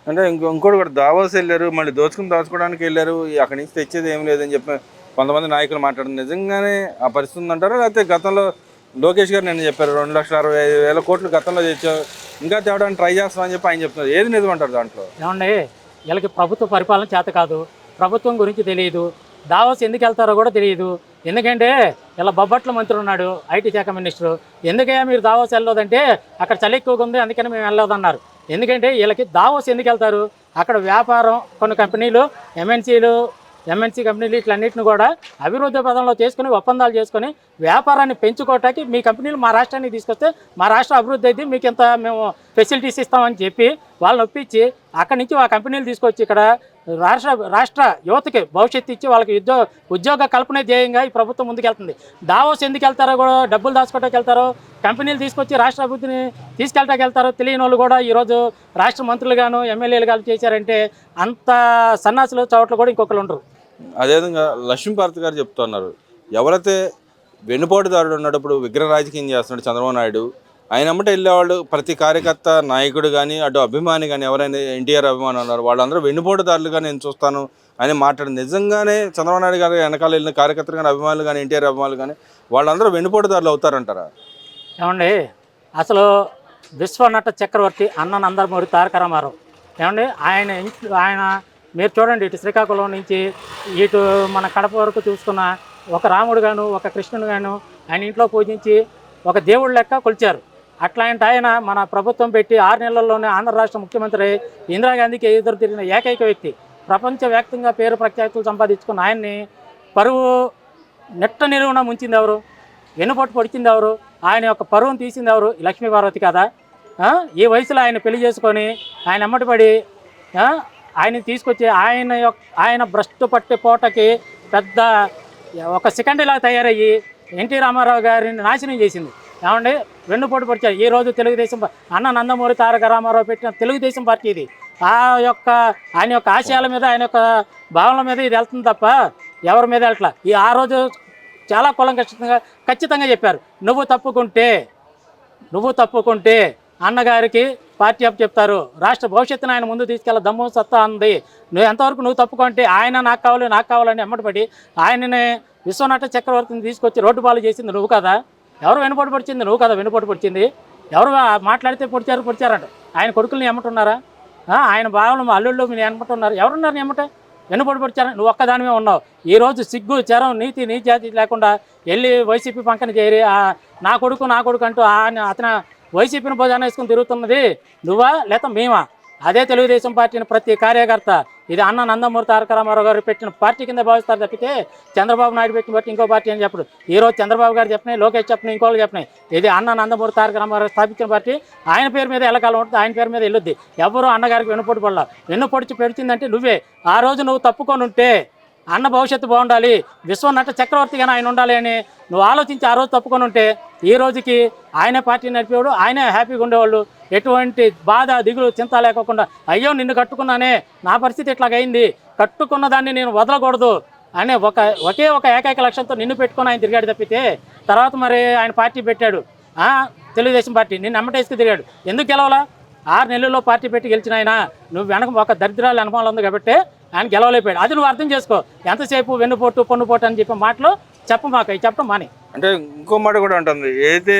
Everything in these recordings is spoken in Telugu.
అంటే ఇంకోటి కూడా దావోస్ వెళ్ళారు, మళ్ళీ దాచుకోవడానికి వెళ్ళారు, అక్కడి నుంచి తెచ్చేది ఏం లేదని చెప్పి కొంతమంది నాయకులు మాట్లాడారు. నిజంగానే ఆ పరిస్థితి ఉందంటారా? లేకపోతే గతంలో లోకేష్ గారు నేను చెప్పారు 2,65,000 కోట్లు గతంలో తెచ్చావు, ఇంకా తేవడానికి ట్రై చేస్తామని చెప్పి ఆయన చెప్తున్నారు. ఏది నిజమంటారు దాంట్లో? ఏమండి, వీళ్ళకి ప్రభుత్వ పరిపాలన చేత కాదు, ప్రభుత్వం గురించి తెలియదు, దావోస్ ఎందుకు వెళ్తారో కూడా తెలియదు. ఎందుకంటే ఇలా బొబ్బట్ల మంత్రి ఉన్నాడు, ఐటీ శాఖ మినిస్టరు. ఎందుకయ్యా మీరు దావోస్ వెళ్ళలేదంటే అక్కడ చలి ఎక్కువగా ఉంది అందుకని మేము వెళ్ళలేదన్నారు. ఎందుకంటే వీళ్ళకి దావోస్ ఎందుకు వెళ్తారు? అక్కడ వ్యాపారం, కొన్ని కంపెనీలు, ఎంఎన్సీ కంపెనీలు ఇట్లన్నింటిని కూడా అభివృద్ధి పదంలో చేసుకుని ఒప్పందాలు చేసుకొని వ్యాపారాన్ని పెంచుకోవటానికి మీ కంపెనీలు మా రాష్ట్రానికి తీసుకొస్తే మా రాష్ట్ర అభివృద్ధి అయితే మీకు ఇంత మేము ఫెసిలిటీస్ ఇస్తామని చెప్పి వాళ్ళని ఒప్పించి అక్కడి నుంచి ఆ కంపెనీలు తీసుకొచ్చి ఇక్కడ రాష్ట్ర యువతకి భవిష్యత్తు ఇచ్చి వాళ్ళకి ఉద్యోగ కల్పనే ధ్యేయంగా ఈ ప్రభుత్వం ముందుకెళ్తుంది. దావోస్ ఎందుకు వెళ్తారో కూడా, డబ్బులు దాచుకోవటానికి వెళ్తారో, కంపెనీలు తీసుకొచ్చి రాష్ట్ర అభివృద్ధిని తీసుకెళ్ళటానికి వెళ్తారో తెలియని వాళ్ళు కూడా ఈరోజు రాష్ట్ర మంత్రులు గాను ఎమ్మెల్యేలు గాను చేశారంటే అంత సన్నాసులు చోట్ల కూడా ఇంకొకరు ఉండరు. అదేవిధంగా లక్ష్మీపార్వతి గారు చెప్తున్నారు, ఎవరైతే వెన్నుపోటుదారుడు ఉన్నప్పుడు విగ్రహ రాజకీయం చేస్తున్నాడు చంద్రబాబు నాయుడు, ఆయన అమ్మటే వెళ్ళేవాళ్ళు ప్రతి కార్యకర్త, నాయకుడు కానీ అటు అభిమాని కానీ ఎవరైనా ఎన్టీఆర్ అభిమాని ఉన్నారు వాళ్ళందరూ వెన్నుపోటుదారులుగా నేను చూస్తాను అని మాట్లాడి, నిజంగానే చంద్రబాబు నాయుడు గారు వెనకాల వెళ్ళిన కార్యకర్తలు కానీ అభిమానులు కానీ ఎన్టీఆర్ అభిమానులు కానీ వాళ్ళందరూ వెన్నుపోటుదారులు అవుతారంటారా? ఏమండి, అసలు విశ్వనట చక్రవర్తి అన్న నందమూరి తారక రామారావు ఏమండి, ఆయన మీరు చూడండి, ఇటు శ్రీకాకుళం నుంచి ఇటు మన కడప వరకు చూసుకున్న ఒక రాముడు గాను ఒక కృష్ణుడు గాను ఆయన ఇంట్లో పూజించి ఒక దేవుడు లెక్క కొలిచారు. అట్లాంటి ఆయన మన ప్రభుత్వం పెట్టి 6 నెలల్లోనే ఆంధ్ర రాష్ట్ర ముఖ్యమంత్రి ఇందిరాగాంధీకి ఎదురు తిరిగిన ఏకైక వ్యక్తి, ప్రపంచవ్యాప్తంగా పేరు ప్రఖ్యాతులు సంపాదించుకున్న ఆయన్ని పరువు నెట్ట నిలువున ముంచింది ఎవరు? వెన్నుపోటు పొడిచింది ఎవరు? ఆయన యొక్క పరువును తీసింది ఎవరు? లక్ష్మీపార్వతి కదా. ఈ వయసులో ఆయన పెళ్లి చేసుకొని ఆయన ఎమ్మటిపడి ఆయన తీసుకొచ్చి ఆయన భ్రష్టు పట్టి పోటకి పెద్ద ఒక సెకండ్ ఇలా తయారయ్యి ఎన్టీ రామారావు గారిని నాశనం చేసింది. ఏమండి, వెన్నుపోటు పొడిచారు. ఈరోజు తెలుగుదేశం అన్న నందమూరి తారక రామారావు పెట్టిన తెలుగుదేశం పార్టీ ఇది. ఆయన యొక్క ఆశయాల మీద, ఆయన యొక్క భావనల మీద ఇది వెళ్తుంది తప్ప ఎవరి మీద వెళ్ళట్లా. ఆ రోజు చాలా ఖచ్చితంగా చెప్పారు, నువ్వు తప్పుకుంటే అన్నగారికి పార్టీ అప్ చెప్తారు, రాష్ట్ర భవిష్యత్తును ఆయన ముందు తీసుకెళ్ళ దమ్ము సత్తా ఉంది, నువ్వు తప్పుకుంటే ఆయన నాకు కావాలని ఎమ్మటపడి ఆయనని విశ్వనాథ చక్రవర్తిని తీసుకొచ్చి రోడ్డు పాలు చేసింది నువ్వు కదా. ఎవరు వెనుపోటు పొడిచింది? నువ్వు కదా వెనుపోటు పొడిచింది. ఎవరు మాట్లాడితే పొడిచారంట. ఆయన కొడుకుల్ని ఎమ్మటున్నారా? ఆయన బావలు అల్లుళ్ళు మీరు ఎమ్మటున్నారు? ఎవరున్నారు ఎమ్మట? వెనుపోటు పొడిచారా? నువ్వు ఒక్కదానివే ఉన్నావు. ఈరోజు సిగ్గు, చరం, నీతి జాతి లేకుండా వెళ్ళి వైసీపీ పంకన చేరి నా కొడుకు అంటూ అతను వైసీపీని భోజనం వేసుకుని తిరుగుతున్నది నువ్వా లేక మేమా? అదే తెలుగుదేశం పార్టీని ప్రతి కార్యకర్త ఇది అన్న నందమూరి తారక రామారావు గారు పెట్టిన పార్టీ కింద భావిస్తారు తప్పితే చంద్రబాబు నాయుడు పెట్టిన బట్టి ఇంకో పార్టీ అని చెప్పడు. ఈరోజు చంద్రబాబు గారు చెప్పినాయి, లోకేష్ చెప్పినాయి, ఇంకోళ్ళు చెప్పినాయి. ఇది అన్న నందమూరి తారక రామారావు స్థాపించిన పార్టీ. ఆయన పేరు మీద ఎల్లకాలం ఉంటుంది, ఆయన పేరు మీద వెళ్ళొద్ది. ఎవరు అన్నగారికి వెన్నుపోటు పడలా. వెన్నుపొడిచి పెడుతుందంటే నువ్వే. ఆ రోజు నువ్వు తప్పుకొని ఉంటే అన్న భవిష్యత్తు బాగుండాలి, విశ్వనట చక్రవర్తిగానే ఆయన ఉండాలి అని నువ్వు ఆలోచించి ఆ రోజు తప్పుకొని ఉంటే ఈ రోజుకి ఆయనే పార్టీ నడిపేవాడు, ఆయనే హ్యాపీగా ఉండేవాళ్ళు. ఎటువంటి బాధ, దిగులు, చింత లేకోకుండా అయ్యో నిన్ను కట్టుకున్నానే, నా పరిస్థితి ఇట్లాగైంది, కట్టుకున్న దాన్ని నేను వదలకూడదు అనే ఒకే ఒక ఏకైక లక్ష్యంతో నిన్ను పెట్టుకొని ఆయన తిరిగాడు తప్పితే తర్వాత మరి ఆయన పార్టీ పెట్టాడు, తెలుగుదేశం పార్టీ, నిన్ను అమ్మటేసుకు తిరిగాడు. ఎందుకు గెలవాలా? 6 నెలల్లో పార్టీ పెట్టి గెలిచిన ఆయన నువ్వు వెనక ఒక దరిద్రాలు అనుభవం ఉంది కాబట్టి ఆయన గెలవలేకపోయాడు. అది నువ్వు అర్థం చేసుకో. ఎంతసేపు వెన్నుపోటు పొన్నుపోటు అని చెప్పి మాటలు చెప్పడం మాని. అంటే ఇంకో మాట కూడా ఉంటుంది, ఏదైతే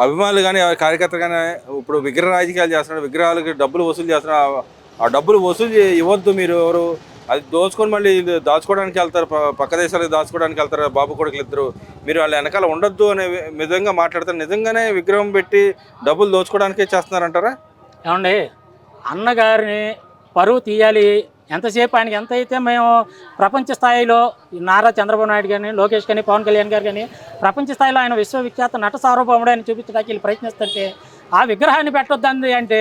అభిమానులు కానీ కార్యకర్తలు కానీ ఇప్పుడు విగ్రహ రాజకీయాలు చేస్తున్నారు, విగ్రహాలకి డబ్బులు వసూలు చేస్తున్నారు, ఆ డబ్బులు వసూలు ఇవ్వద్దు మీరు, ఎవరు అది దోచుకొని మళ్ళీ దాచుకోవడానికి వెళ్తారు, పక్క దేశాలకు దాచుకోవడానికి వెళ్తారు బాబు కొడుకులు ఇద్దరు, మీరు వాళ్ళ వెనకాల ఉండొద్దు అనే విధంగా మాట్లాడతారు. నిజంగానే విగ్రహం పెట్టి డబ్బులు దోచుకోవడానికే చేస్తున్నారంటారా? ఏమండి, అన్నగారిని పరువు తీయాలి. ఎంతసేపు ఆయనకి ఎంతైతే మేము ప్రపంచ స్థాయిలో నారా చంద్రబాబు నాయుడు కానీ, లోకేష్ కానీ, పవన్ కళ్యాణ్ గారు కానీ ప్రపంచ స్థాయిలో ఆయన విశ్వవిఖ్యాత నట సార్వభౌముడని చూపించడానికి వీళ్ళు ప్రయత్నిస్తుంటే ఆ విగ్రహాన్ని పెట్టొద్దండి అంటే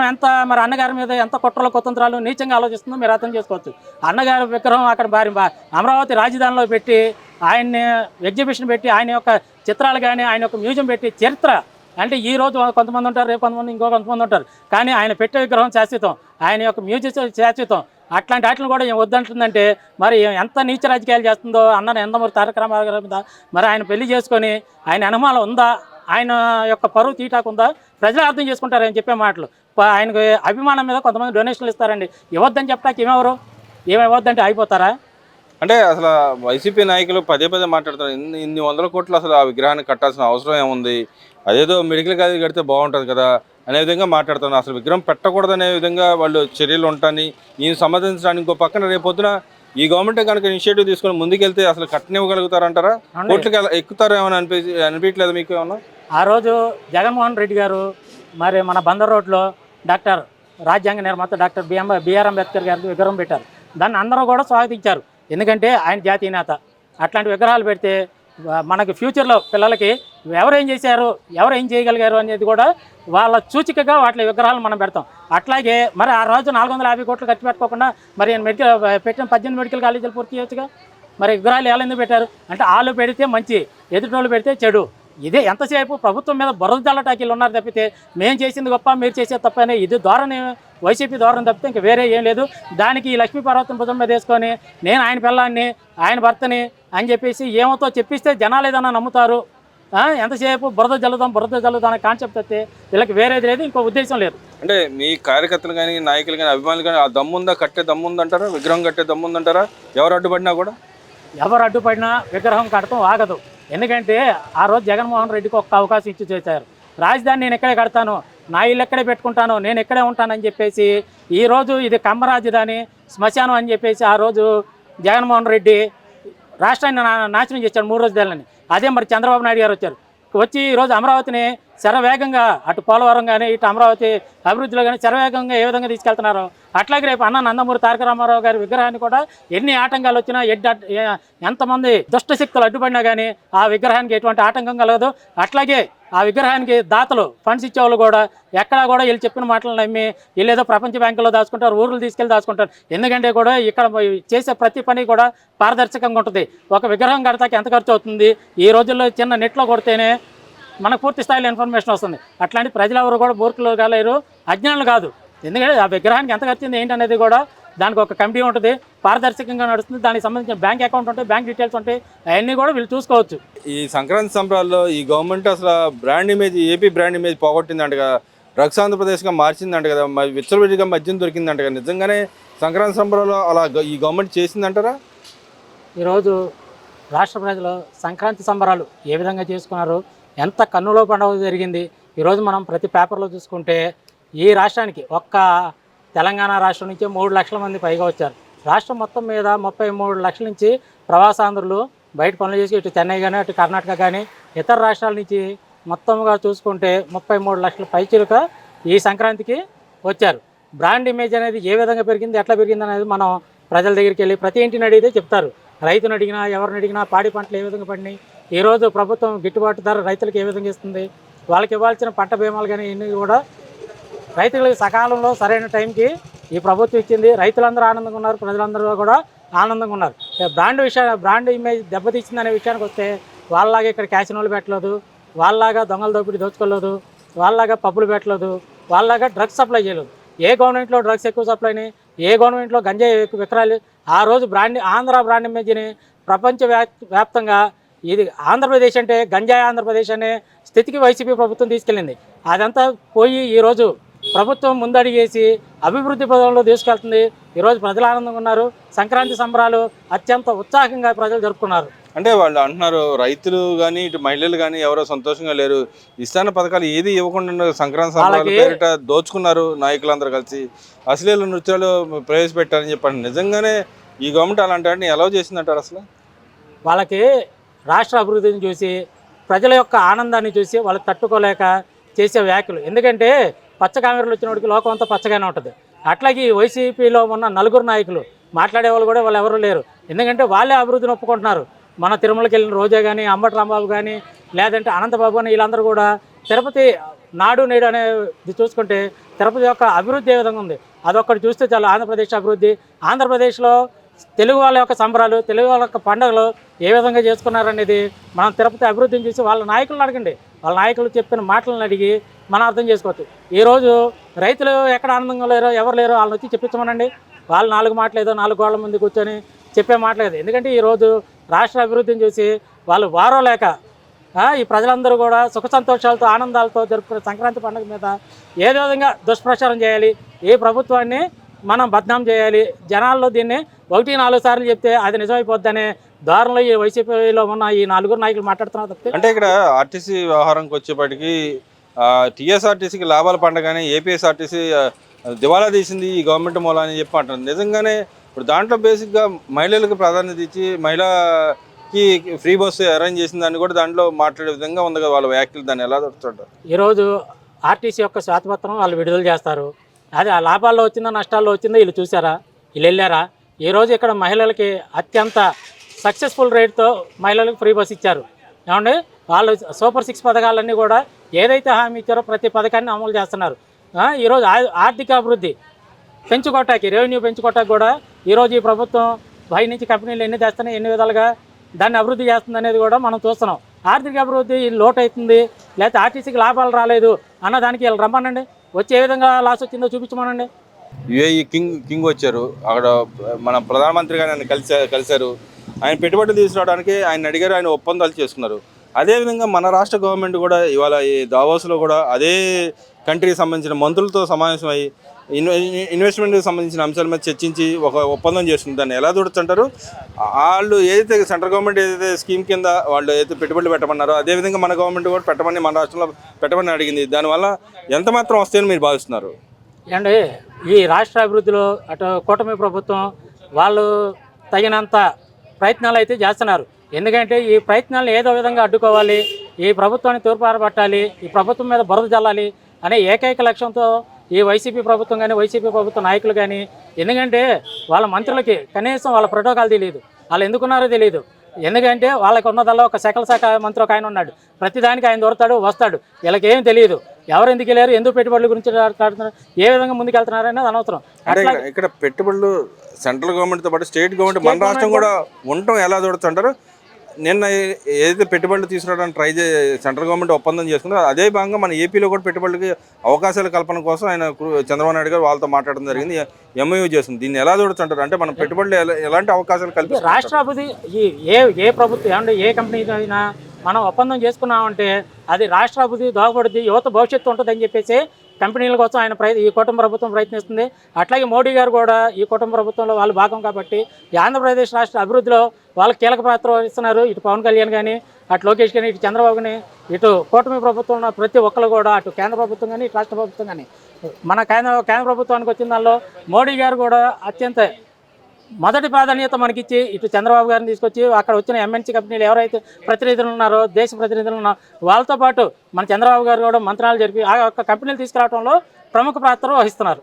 ఎంత మరి అన్నగారి మీద ఎంత కుట్రలు కుతంత్రాలు నీచంగా ఆలోచిస్తుందో మీరు అర్థం చేసుకోవచ్చు. అన్నగారి విగ్రహం అక్కడ అమరావతి రాజధానిలో పెట్టి ఆయన్ని ఎగ్జిబిషన్ పెట్టి ఆయన యొక్క చిత్రాలు కానీ ఆయన యొక్క మ్యూజియం పెట్టి చరిత్ర అంటే ఈ రోజు కొంతమంది ఉంటారు, రేపు కొంతమంది ఇంకో కొంతమంది ఉంటారు, కానీ ఆయన పెట్టే విగ్రహం శాశ్వతం, ఆయన యొక్క మ్యూజియం శాశ్వతం. అట్లాంటి వాటిని కూడా ఏం వద్దంటుందంటే మరి ఎంత నీచ రాజకీయాలు చేస్తుందో అన్న నందమూరి తారక రామారావు గారి మీద. మరి ఆయన పెళ్లి చేసుకొని ఆయన అనుమానం ఉందా, ఆయన యొక్క పరువు తీటాకుందా, ప్రజలు అర్థం చేసుకుంటారని చెప్పే మాటలు. ఆయనకు అభిమానం మీద కొంతమంది డొనేషన్లు ఇస్తారండి. ఇవ్వద్దని చెప్పడానికి ఏమివ్వద్దంటే అయిపోతారా? అంటే అసలు వైసీపీ నాయకులు పదే పదే మాట్లాడుతున్నారు, ఇన్ని వందల కోట్లు అసలు ఆ విగ్రహాన్ని కట్టాల్సిన అవసరం ఏముంది, అదేదో మెడికల్ కాలేజ్ కడితే బాగుంటుంది కదా అనే విధంగా మాట్లాడుతున్నారు. అసలు విగ్రహం పెట్టకూడదనే విధంగా వాళ్ళు చర్యలు ఉంటాయని ఈయన సమర్థించడానికి ఇంకో పక్కన రేపొద్దున ఈ గవర్నమెంట్ కనుక ఇనిషియేటివ్ తీసుకొని ముందుకెళ్తే అసలు కట్టనివ్వగలుగుతారంటారా? కోట్లకి ఎక్కుతారేమని అనిపించలేదు మీకు ఏమన్నా? ఆ రోజు జగన్మోహన్ రెడ్డి గారు మరి మన బందర్ రోడ్లో డాక్టర్ రాజ్యాంగ నిర్మాత డాక్టర్ బిఆర్ అంబేద్కర్ గారికి విగ్రహం పెట్టారు. దాన్ని అందరూ కూడా స్వాగతించారు. ఎందుకంటే ఆయన జాతీయ నేత. అట్లాంటి విగ్రహాలు పెడితే మనకి ఫ్యూచర్లో పిల్లలకి ఎవరేం చేశారు, ఎవరేం చేయగలిగారు అనేది కూడా వాళ్ళ సూచికగా వాటి విగ్రహాలు మనం పెడతాం. అట్లాగే మరి ఆ రోజు 450 కోట్లు ఖర్చు పెట్టుకోకుండా మరి పెట్టిన 18 మెడికల్ కాలేజీలు పూర్తి చేయొచ్చుగా. మరి విగ్రహాలు ఎలా ఎందుకు పెట్టారు అంటే వాళ్ళు పెడితే మంచి, ఎదుటోళ్ళు పెడితే చెడు. ఇదే ఎంతసేపు ప్రభుత్వం మీద బురద జల్లటాకీలు ఉన్నారు తప్పితే మేము చేసింది గొప్ప, మీరు చేసేది తప్ప అనే ఇది ధోరణి, వైసీపీ ధోరణి తప్పితే ఇంకా వేరే ఏం లేదు. దానికి ఈ లక్ష్మీ పార్వతిని భుజం మీద వేసుకొని నేను ఆయన పిల్లాన్ని, ఆయన భర్తని అని చెప్పేసి ఏమవుతో చెప్పిస్తే జనాలు ఏదన్నా నమ్ముతారు. ఎంతసేపు బురద జల్లుదాం అనే కాన్సెప్ట్ వస్తే వీళ్ళకి వేరేది లేదు, ఇంకో ఉద్దేశం లేదు. అంటే మీ కార్యకర్తలు కానీ, నాయకులు కానీ, అభిమానులు కానీ ఆ దమ్ముందా, కట్టే దమ్ముందంటారా? విగ్రహం కట్టే దమ్ముందంటారా? ఎవరు అడ్డుపడినా కూడా? ఎవరు అడ్డుపడినా విగ్రహం కడతాం ఆగదు. ఎందుకంటే ఆ రోజు జగన్మోహన్ రెడ్డికి ఒక్క అవకాశం ఇచ్చి చేశారు. రాజధాని నేను ఎక్కడే కడతాను, నా ఇల్లు ఎక్కడే పెట్టుకుంటాను, నేను ఎక్కడే ఉంటానని చెప్పేసి ఈరోజు ఇది కమ్మ రాజధాని శ్మశానం అని చెప్పేసి ఆ రోజు జగన్మోహన్ రెడ్డి రాష్ట్రాన్ని నాశనం చేశాడు 3 రోజులని. అదే మరి చంద్రబాబు నాయుడు గారు వచ్చి ఈరోజు అమరావతిని శరవేగంగా అటు పోలవరం కానీ ఇటు అమరావతి అభివృద్ధిలో కానీ శరవేగంగా ఏ విధంగా తీసుకెళ్తున్నారు. అట్లాగే రేపు అన్న నందమూరి తారక రామారావు గారి విగ్రహాన్ని కూడా ఎన్ని ఆటంకాలు వచ్చినా ఎంతమంది దుష్టశక్తులు అడ్డుపడినా కానీ ఆ విగ్రహానికి ఎటువంటి ఆటంకం కలగదు. అట్లాగే ఆ విగ్రహానికి దాతలు ఫండ్స్ ఇచ్చేవాళ్ళు కూడా ఎక్కడా కూడా వీళ్ళు చెప్పిన మాటలు నమ్మి వీళ్ళు ఏదో ప్రపంచ బ్యాంకులో దాచుకుంటారు, ఊర్లు తీసుకెళ్ళి దాచుకుంటారు. ఎందుకంటే కూడా ఇక్కడ చేసే ప్రతి పని కూడా పారదర్శకంగా ఉంటుంది. ఒక విగ్రహం కడతాకి ఎంత ఖర్చు అవుతుంది, ఈ రోజుల్లో చిన్న నెట్లో కొడితేనే మనకు పూర్తి స్థాయిలో ఇన్ఫర్మేషన్ వస్తుంది. అట్లాంటి ప్రజలు ఎవరు కూడా మూర్ఖులు కాలేరు, అజ్ఞానులు కాదు. ఎందుకంటే ఆ విగ్రహానికి ఎంత ఖర్చింది ఏంటనేది కూడా దానికి ఒక కమిటీ ఉంటుంది, పారదర్శకంగా నడుస్తుంది. దానికి సంబంధించిన బ్యాంక్ అకౌంట్ ఉంటాయి, బ్యాంక్ డీటెయిల్స్ ఉంటాయి, అవన్నీ కూడా వీళ్ళు చూసుకోవచ్చు. ఈ సంక్రాంతి సంబరాల్లో ఈ గవర్నమెంట్ అసలు brand image, AP brand image పోగొట్టిందంట కదా, డ్రగ్స్ ఆంధ్రప్రదేశ్గా మార్చిందంట కదా, విచ్చలవిడిగా మద్యం దొరికిందంట కదా. నిజంగానే సంక్రాంతి సంబరాల్లో అలా ఈ గవర్నమెంట్ చేసిందంటారా? ఈరోజు రాష్ట్ర ప్రజలు సంక్రాంతి సంబరాలు ఏ విధంగా చేసుకున్నారు, ఎంత కన్నులో పండుగ జరిగింది. ఈరోజు మనం ప్రతి పేపర్లో చూసుకుంటే ఈ రాష్ట్రానికి ఒక్క తెలంగాణ రాష్ట్రం నుంచి 3 లక్షల మంది పైగా వచ్చారు. రాష్ట్రం మొత్తం మీద 33 లక్షల నుంచి ప్రవాసాంధ్రులు బయట పనులు చేసి ఇటు చెన్నై కానీ అటు కర్ణాటక కానీ ఇతర రాష్ట్రాల నుంచి మొత్తంగా చూసుకుంటే 33 లక్షల పైచిలుక ఈ సంక్రాంతికి వచ్చారు. బ్రాండ్ ఇమేజ్ అనేది ఏ విధంగా పెరిగింది, ఎట్లా పెరిగింది అనేది మనం ప్రజల దగ్గరికి వెళ్ళి ప్రతి ఇంటిని అడిగితే చెప్తారు. రైతుని అడిగినా, ఎవరిని అడిగినా పాడి పంటలు ఏ విధంగా పడినాయి, ఈరోజు ప్రభుత్వం గిట్టుబాటు ధర రైతులకు ఏ విధంగా ఇస్తుంది, వాళ్ళకి ఇవ్వాల్సిన పంట బీమాలు కానీ ఇన్ని కూడా రైతులకు సకాలంలో సరైన టైంకి ఈ ప్రభుత్వం ఇచ్చింది. రైతులందరూ ఆనందంగా ఉన్నారు, ప్రజలందరూ కూడా ఆనందంగా ఉన్నారు. బ్రాండ్ ఇమేజ్ దెబ్బతీసిందనే విషయానికి వస్తే వాళ్ళలాగా ఇక్కడ క్యాసినోలు పెట్టలేదు, వాళ్ళలాగా దొంగల దోపిడీ దోచుకోలేదు, వాళ్ళలాగా పబ్బులు పెట్టలేదు, వాళ్ళలాగా డ్రగ్స్ సప్లై చేయలేదు. ఏ గవర్నమెంట్లో డ్రగ్స్ ఎక్కువ సప్లై అయినాయి, ఏ గవర్నమెంట్లో గంజాయి ఎక్కువ విక్రాలు. ఆ రోజు ఆంధ్ర బ్రాండ్ ఇమేజ్ని ప్రపంచ వ్యాప్తంగా ఇది ఆంధ్రప్రదేశ్ అంటే గంజాయి ఆంధ్రప్రదేశ్ అనే స్థితికి వైసీపీ ప్రభుత్వం తీసుకెళ్ళింది. అదంతా పోయి ఈరోజు ప్రభుత్వం ముందడిగేసి అభివృద్ధి పదంలో తీసుకెళ్తుంది. ఈరోజు ప్రజలు ఆనందంగా ఉన్నారు. సంక్రాంతి సంబరాలు అత్యంత ఉత్సాహంగా ప్రజలు జరుపుకున్నారు. అంటే వాళ్ళు అంటున్నారు రైతులు కానీ ఇటు మహిళలు కానీ ఎవరో సంతోషంగా లేరు, ఇస్తాన పథకాలు ఏది ఇవ్వకుండా సంక్రాంతి సంబరాలు పేరిట దోచుకున్నారు నాయకులందరూ కలిసి, అశ్లీల నృత్యాలు ప్రవేశపెట్టారని చెప్పండి. నిజంగానే ఈ గవర్నమెంట్ అలాంటి ఎలా చేసిందంటారు? అసలు వాళ్ళకి రాష్ట్ర అభివృద్ధిని చూసి ప్రజల యొక్క ఆనందాన్ని చూసి వాళ్ళకి తట్టుకోలేక చేసే వ్యాఖ్యలు. ఎందుకంటే పచ్చ కామెరలు వచ్చినోడికి లోకం అంతా పచ్చగానే ఉంటుంది. అట్లాగే వైసీపీలో ఉన్న 4 నాయకులు మాట్లాడే వాళ్ళు కూడా వాళ్ళు ఎవరు లేరు. ఎందుకంటే వాళ్ళే అభివృద్ధిని ఒప్పుకుంటున్నారు. మన తిరుమలకి వెళ్ళిన రోజా కానీ, అంబటి రాంబాబు కానీ, లేదంటే అనంతబాబు అని వీళ్ళందరూ కూడా తిరుపతి నాడు నేడు అనేది చూసుకుంటే తిరుపతి యొక్క అభివృద్ధి ఏ విధంగా ఉంది అదొక్కటి చూస్తే చాలు. ఆంధ్రప్రదేశ్ అభివృద్ధి, ఆంధ్రప్రదేశ్లో తెలుగు వాళ్ళ యొక్క సంబరాలు, తెలుగు వాళ్ళ యొక్క పండుగలు ఏ విధంగా చేసుకున్నారనేది మనం తిరుపతి అభివృద్ధిని చూసి వాళ్ళ నాయకులను అడగండి. వాళ్ళ నాయకులు చెప్పిన మాటలను అడిగి మనం అర్థం చేసుకోవచ్చు. ఈరోజు రైతులు ఎక్కడ ఆనందంగా లేరో, ఎవరు లేరో వాళ్ళని వచ్చి చెప్పించమనండి. వాళ్ళు 4 మాటలు ఏదో 4 గోళ్ల ముందు కూర్చొని చెప్పే మాటలేదు. ఎందుకంటే ఈరోజు రాష్ట్ర అభివృద్ధిని చూసి వాళ్ళు వారో లేక ఈ ప్రజలందరూ కూడా సుఖ సంతోషాలతో ఆనందాలతో జరుపుకునే సంక్రాంతి పండుగ మీద ఏదో విధంగా దుష్ప్రచారం చేయాలి, ఏ ప్రభుత్వాన్ని మనం బద్నాం చేయాలి, జనాల్లో దీన్ని 1-4 సార్లు చెప్తే అది నిజమైపోద్దనే దారుణంలో ఈ వైసీపీలో ఉన్న ఈ 4 నాయకులు మాట్లాడుతున్నారు తప్పితే. అంటే ఇక్కడ ఆర్టీసీ వ్యవహారంకి వచ్చేప్పటికి టీఎస్ఆర్టీసీకి లాభాలు పండగానే ఏపీఎస్ఆర్టీసీ దివాలా తీసింది ఈ గవర్నమెంట్ మూల అని చెప్పి అంటారు. నిజంగానే ఇప్పుడు దాంట్లో బేసిక్గా మహిళలకు ప్రాధాన్యత ఇచ్చి మహిళకి ఫ్రీ బస్సు అరేంజ్ చేసిన దాన్ని కూడా దాంట్లో మాట్లాడే విధంగా ఉంది కదా వాళ్ళ వ్యాఖ్యలు. దాన్ని ఎలా దొరుకుతుంటారు? ఈరోజు ఆర్టీసీ యొక్క శ్వేతపత్రం వాళ్ళు విడుదల చేస్తారు. అది ఆ లాభాల్లో వచ్చిందో నష్టాల్లో వచ్చిందో వీళ్ళు చూసారా, వీళ్ళు వెళ్ళారా? ఈరోజు ఇక్కడ మహిళలకి అత్యంత సక్సెస్ఫుల్ రేట్తో మహిళలకు ఫ్రీ బస్ ఇచ్చారు. ఏమండి, వాళ్ళు సూపర్ 6 పథకాలన్నీ కూడా ఏదైతే హామీ ఇచ్చారో ప్రతి పథకాన్ని అమలు చేస్తున్నారు. ఈరోజు ఆర్థిక అభివృద్ధి పెంచుకోవటానికి, రెవెన్యూ పెంచుకోవటానికి కూడా ఈరోజు ఈ ప్రభుత్వం బయట నుంచి కంపెనీలు ఎన్ని తెస్తున్నాయి, ఎన్ని విధాలుగా దాన్ని అభివృద్ధి చేస్తుంది అనేది కూడా మనం చూస్తున్నాం. ఆర్థిక అభివృద్ధి లోటు అవుతుంది, లేకపోతే ఆర్టీసీకి లాభాలు రాలేదు అన్నదానికి వీళ్ళు రమ్మనండి, వచ్చి ఏ విధంగా లాస్ వచ్చిందో చూపించమనండి. యుఏఈ కింగ్ వచ్చారు, అక్కడ మన ప్రధానమంత్రి గారు ఆయన కలిశారు. ఆయన పెట్టుబడులు తీసుకురావడానికి ఆయన అడిగారు, ఆయన ఒప్పందాలు చేసుకున్నారు. అదేవిధంగా మన రాష్ట్ర గవర్నమెంట్ కూడా ఇవాళ ఈ దావోస్లో కూడా అదే కంట్రీకి సంబంధించిన మంత్రులతో సమావేశం అయ్యి ఇన్వెస్ట్మెంట్కి సంబంధించిన అంశాల మీద చర్చించి ఒక ఒప్పందం చేస్తుంది. దాన్ని ఎలా చూడొచ్చంటారు? వాళ్ళు ఏదైతే సెంట్రల్ గవర్నమెంట్ ఏదైతే స్కీమ్ కింద వాళ్ళు ఏదైతే పెట్టుబడులు పెట్టమన్నారో అదేవిధంగా మన గవర్నమెంట్ కూడా పెట్టమని, మన రాష్ట్రంలో పెట్టమని అడిగింది. దానివల్ల ఎంత మాత్రం వస్తాయని మీరు భావిస్తున్నారు? అండి, ఈ రాష్ట్ర అభివృద్ధిలో అటు కూటమి ప్రభుత్వం వాళ్ళు తగినంత ప్రయత్నాలు అయితే చేస్తున్నారు. ఎందుకంటే ఈ ప్రయత్నాలను ఏదో విధంగా అడ్డుకోవాలి, ఈ ప్రభుత్వాన్ని తూర్పారబట్టాలి, ఈ ప్రభుత్వం మీద బురద జల్లాలి అనే ఏకైక లక్ష్యంతో ఈ వైసీపీ ప్రభుత్వం కానీ, వైసీపీ ప్రభుత్వ నాయకులు కానీ, ఎందుకంటే వాళ్ళ మంత్రులకి కనీసం వాళ్ళ ప్రోటోకాల్ తెలియదు, వాళ్ళు ఎందుకున్నారో తెలియదు. ఎందుకంటే వాళ్ళకి ఉన్నదల్లా ఒక సకల శాఖ మంత్రి ఒక ఆయన ఉన్నాడు, ప్రతిదానికి ఆయన దొరుకుతాడు వస్తాడు, వీళ్ళకి ఏం తెలియదు. ఎవరు ఎందుకు వెళ్ళారు, ఎందుకు పెట్టుబడుల గురించి మాట్లాడుతున్నారు, ఏ విధంగా ముందుకు వెళ్తున్నారు అనేది అనవసరం. ఇక్కడ పెట్టుబడులు సెంట్రల్ గవర్నమెంట్తో పాటు స్టేట్ గవర్నమెంట్, మన రాష్ట్రం కూడా ఉండటం ఎలా చూడొచ్చంటారు? నిన్న ఏదైతే పెట్టుబడులు తీసుకురావడానికి సెంట్రల్ గవర్నమెంట్ ఒప్పందం చేసుకుందో అదే భాగంగా మన ఏపీలో కూడా పెట్టుబడులకి అవకాశాల కల్పన కోసం ఆయన చంద్రబాబు నాయుడు గారు వాళ్ళతో మాట్లాడడం జరిగింది, ఎంఓయూ చేస్తుంది. దీన్ని ఎలా చూడొచ్చంటారు? అంటే మనం పెట్టుబడులు ఎలాంటి అవకాశాలు కల్పిస్తారు? రాష్ట్ర అభివృద్ధి ఏ ప్రభుత్వం ఏమంటే ఏ కంపెనీ అయినా మనం ఒప్పందం చేసుకున్నామంటే అది రాష్ట్ర అభివృద్ధి దోహదపడుద్ది, యువత భవిష్యత్తు ఉంటుందని చెప్పేసి కంపెనీల కోసం ఆయన ఈ కుటుంబ ప్రభుత్వం ప్రయత్నిస్తుంది. అట్లాగే మోడీ గారు కూడా ఈ కుటుంబ ప్రభుత్వంలో వాళ్ళు భాగం కాబట్టి ఈ ఆంధ్రప్రదేశ్ రాష్ట్ర అభివృద్ధిలో వాళ్ళకి కీలక పాత్ర వహిస్తున్నారు. ఇటు పవన్ కళ్యాణ్ కానీ, అటు లోకేష్ కానీ, ఇటు చంద్రబాబు కానీ, ఇటు కూటమి ప్రభుత్వం ఉన్న ప్రతి ఒక్కరు కూడా, అటు కేంద్ర ప్రభుత్వం కానీ, ఇటు రాష్ట్ర ప్రభుత్వం కానీ, మన కేంద్ర ప్రభుత్వానికి వచ్చిన దానిలో మోడీ గారు కూడా అత్యంత మొదటి ప్రాధాన్యత మనకిచ్చి ఇటు చంద్రబాబు గారిని తీసుకొచ్చి అక్కడ వచ్చిన ఎంఎన్సీ కంపెనీలు ఎవరైతే ప్రతినిధులు ఉన్నారో, దేశ ప్రతినిధులు ఉన్నారో వాళ్ళతో పాటు మన చంద్రబాబు గారు కూడా మంత్రాలు జరిపి ఆ యొక్క కంపెనీలు తీసుకురావడంలో ప్రముఖ పాత్ర వహిస్తున్నారు.